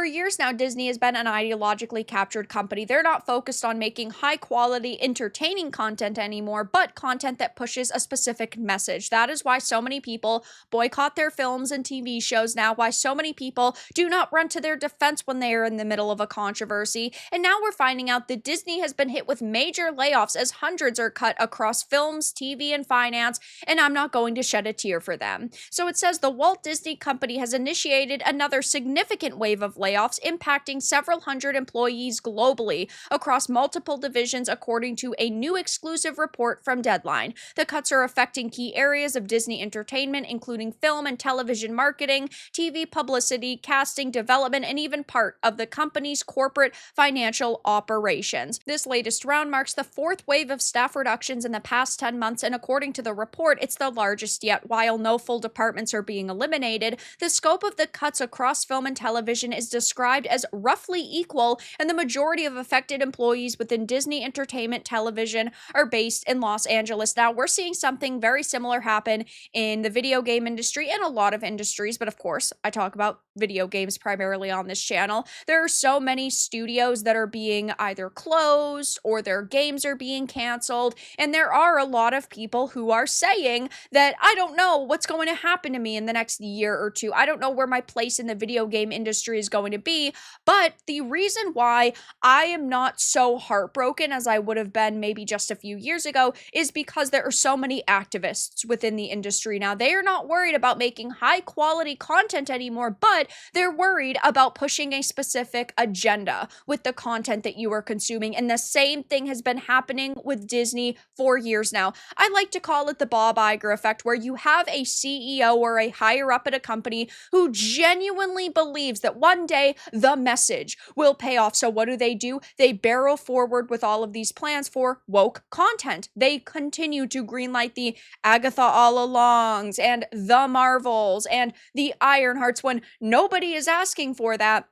years now, Disney has been an ideologically captured company. They're not focused on making high quality, entertaining content anymore, but content that pushes a specific message. That is why so many people boycott their films and TV shows now, why so many people do not run to their defense when they are in the middle of a controversy. And now we're finding out that Disney has been hit with major layoffs as hundreds are cut across films, TV, and finance, and I'm not going to shed a tear for them. So it says the Walt Disney Company has initiated another significant wave of layoffs impacting several hundred employees globally across multiple divisions, according to a new exclusive report from Deadline. The cuts are affecting key areas of Disney entertainment, including film and television marketing, TV publicity, casting, development, and even part of the company's corporate financial operations. This latest round marks the fourth wave of staff reductions in the past 10 months, and according to the report, it's the largest yet. While no full departments are being eliminated, the scope of the cuts across film and television is described as roughly equal, and the majority of affected employees within Disney Entertainment Television are based in Los Angeles. Now, we're seeing something very similar happen in the video game industry and a lot of industries, but of course, I talk about video games primarily on this channel. There are so many studios that are being either closed or their games are being canceled, and there are a lot of people who are saying that I don't know what's going to happen to me in the next year or two. I don't know where my place in the video game industry is going to be, but the reason why I am not so heartbroken as I would have been maybe just a few years ago is because there are so many activists within the industry now. They are not worried about making high quality content anymore, but they're worried about pushing a specific agenda with the content that you are consuming. And the same thing has been happening with Disney for years now. I like to call it the Bob Iger effect, where you have a CEO or a higher up at a company who genuinely believes that one day the message will pay off. So what do? They barrel forward with all of these plans for woke content. They continue to greenlight the Agatha All Alongs and the Marvels and the Ironhearts when nobody is asking for that.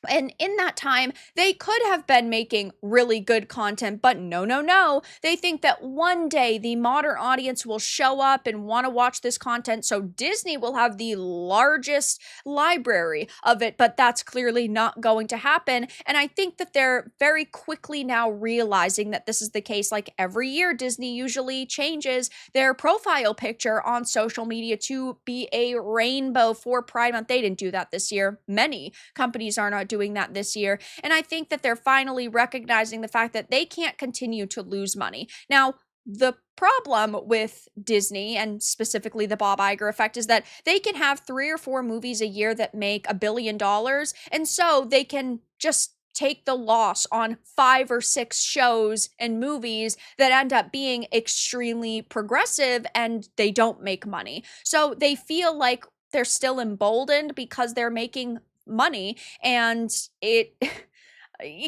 And in that time, they could have been making really good content, but no. They think that one day the modern audience will show up and want to watch this content, so Disney will have the largest library of it, but that's clearly not going to happen. And I think that they're very quickly now realizing that this is the case. Like every year, Disney usually changes their profile picture on social media to be a rainbow for Pride Month. They didn't do that this year. Many companies are not doing that this year. And I think that they're finally recognizing the fact that they can't continue to lose money. Now, the problem with Disney and specifically the Bob Iger effect is that they can have 3 or 4 movies a year that make $1 billion. And so they can just take the loss on 5 or 6 shows and movies that end up being extremely progressive and they don't make money. So they feel like they're still emboldened because they're making money, and it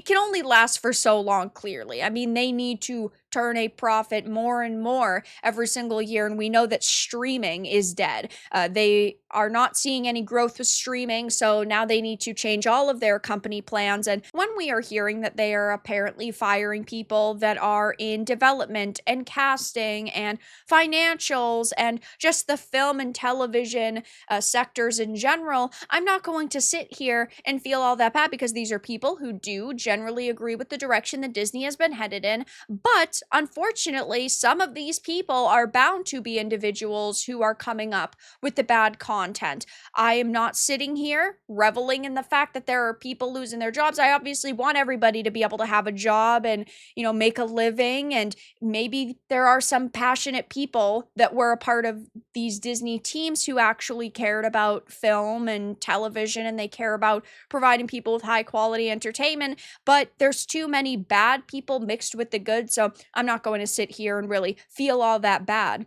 can only last for so long, clearly. I mean, they need to turn a profit more and more every single year, and we know that streaming is dead. They are not seeing any growth with streaming, so now they need to change all of their company plans. And when we are hearing that they are apparently firing people that are in development and casting and financials and just the film and television sectors in general, I'm not going to sit here and feel all that bad, because these are people who do generally agree with the direction that Disney has been headed in. But unfortunately, some of these people are bound to be individuals who are coming up with the bad content. I am not sitting here reveling in the fact that there are people losing their jobs. I obviously want everybody to be able to have a job and, make a living. And maybe there are some passionate people that were a part of these Disney teams who actually cared about film and television, and they care about providing people with high quality entertainment. But there's too many bad people mixed with the good. So I'm not going to sit here and really feel all that bad.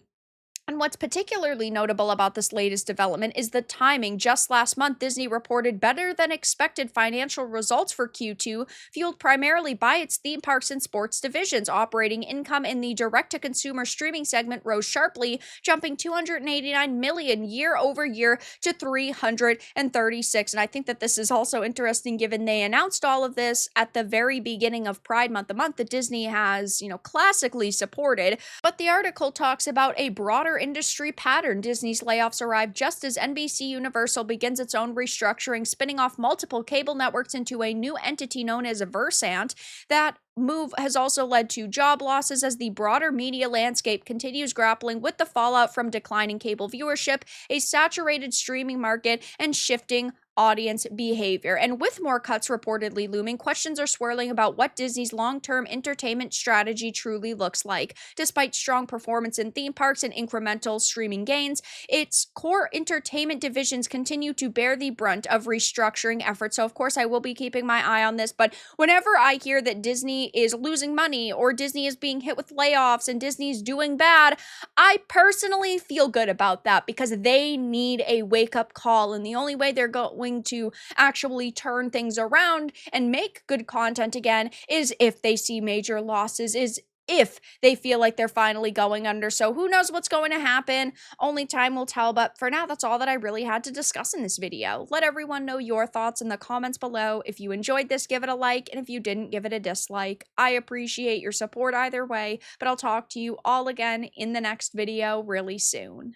And what's particularly notable about this latest development is the timing. Just last month, Disney reported better than expected financial results for Q2, fueled primarily by its theme parks and sports divisions. Operating income in the direct-to-consumer streaming segment rose sharply, jumping $289 million year over year to $336. And I think that this is also interesting, given they announced all of this at the very beginning of Pride Month, the month that Disney has, classically supported. But the article talks about a broader industry pattern. Disney's layoffs arrive just as NBC Universal begins its own restructuring, spinning off multiple cable networks into a new entity known as Versant. That move has also led to job losses as the broader media landscape continues grappling with the fallout from declining cable viewership, a saturated streaming market, and shifting audience behavior. And with more cuts reportedly looming, questions are swirling about what Disney's long-term entertainment strategy truly looks like. Despite strong performance in theme parks and incremental streaming gains, its core entertainment divisions continue to bear the brunt of restructuring efforts. So of course I will be keeping my eye on this, but whenever I hear that Disney is losing money or Disney is being hit with layoffs and Disney's doing bad, I personally feel good about that because they need a wake-up call, and the only way they're going to actually turn things around and make good content again is if they see major losses, is if they feel like they're finally going under. So who knows what's going to happen? Only time will tell, but for now, that's all that I really had to discuss in this video. Let everyone know your thoughts in the comments below. If you enjoyed this, give it a like, and if you didn't, give it a dislike. I appreciate your support either way, but I'll talk to you all again in the next video really soon.